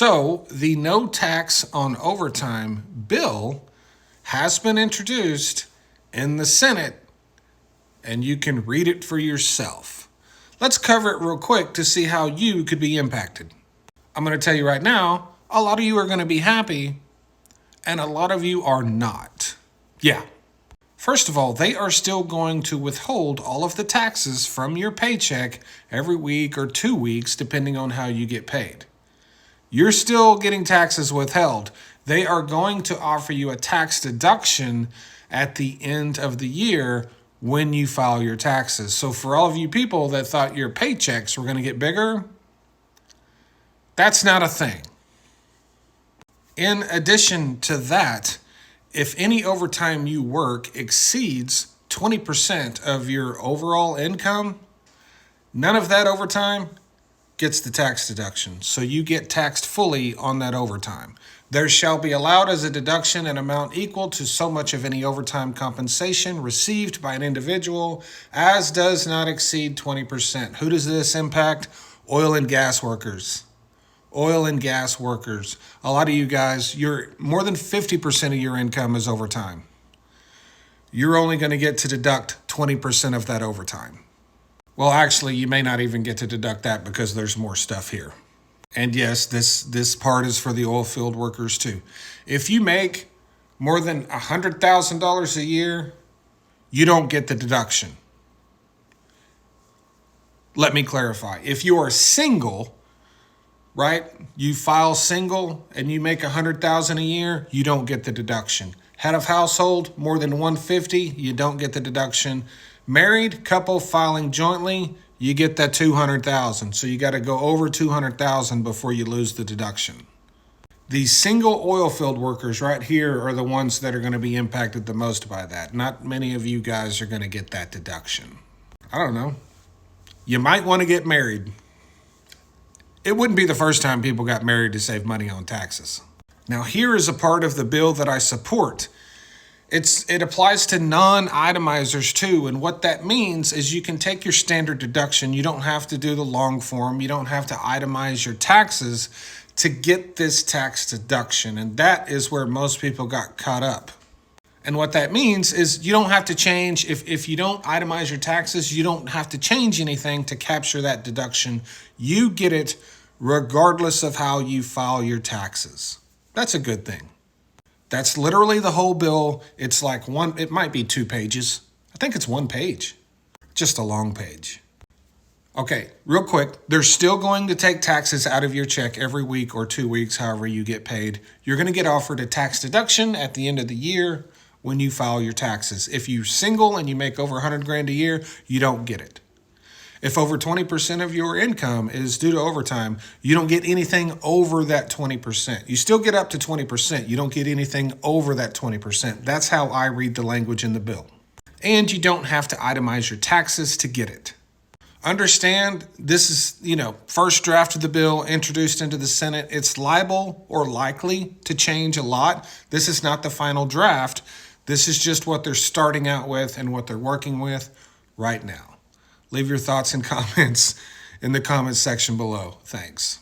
So the no tax on overtime bill has been introduced in the Senate, and you can read it for yourself. Let's cover it real quick to see how you could be impacted. I'm going to tell you right now, a lot of you are going to be happy, and a lot of you are not. Yeah. First of all, they are still going to withhold all of the taxes from your paycheck every week or 2 weeks, depending on how you get paid. You're still getting taxes withheld. They are going to offer you a tax deduction at the end of the year when you file your taxes. So for all of you people that thought your paychecks were going to get bigger, that's not a thing. In addition to that, if any overtime you work exceeds 20% of your overall income, none of that overtime gets the tax deduction. So you get taxed fully on that overtime. There shall be allowed as a deduction an amount equal to so much of any overtime compensation received by an individual as does not exceed 20%. Who does this impact? Oil and gas workers. Oil and gas workers. A lot of you guys, you're more than 50% of your income is overtime. You're only going to get to deduct 20% of that overtime. Well, actually, you may not even get to deduct that because there's more stuff here. And yes, this part is for the oil field workers too. If you make more than $100,000 a year, you don't get the deduction. Let me clarify. If you are single, right? You file single and you make $100,000 a year, you don't get the deduction. Head of household, more than 150, you don't get the deduction. Married couple filing jointly, you get that $200,000. So you got to go over $200,000 before you lose the deduction. These single oil field workers right here are the ones that are going to be impacted the most by that. Not many of you guys are going to get that deduction. I don't know. You might want to get married. It wouldn't be the first time people got married to save money on taxes. Now, here is a part of the bill that I support. It applies to non-itemizers too, and what that means is you can take your standard deduction. You don't have to do the long form. You don't have to itemize your taxes to get this tax deduction, and that is where most people got caught up. And what that means is you don't have to change, if you don't itemize your taxes, you don't have to change anything to capture that deduction. You get it regardless of how you file your taxes. That's a good thing. That's literally the whole bill. It's like it might be 2 pages. I think it's 1 page, just a long page. Okay, real quick, they're still going to take taxes out of your check every week or 2 weeks, however you get paid. You're going to get offered a tax deduction at the end of the year when you file your taxes. If you're single and you make over 100 grand a year, you don't get it. If over 20% of your income is due to overtime, you don't get anything over that 20%. You still get up to 20%. You don't get anything over that 20%. That's how I read the language in the bill. And you don't have to itemize your taxes to get it. Understand, this is, first draft of the bill introduced into the Senate. It's liable or likely to change a lot. This is not the final draft. This is just what they're starting out with and what they're working with right now. Leave your thoughts and comments in the comments section below. Thanks.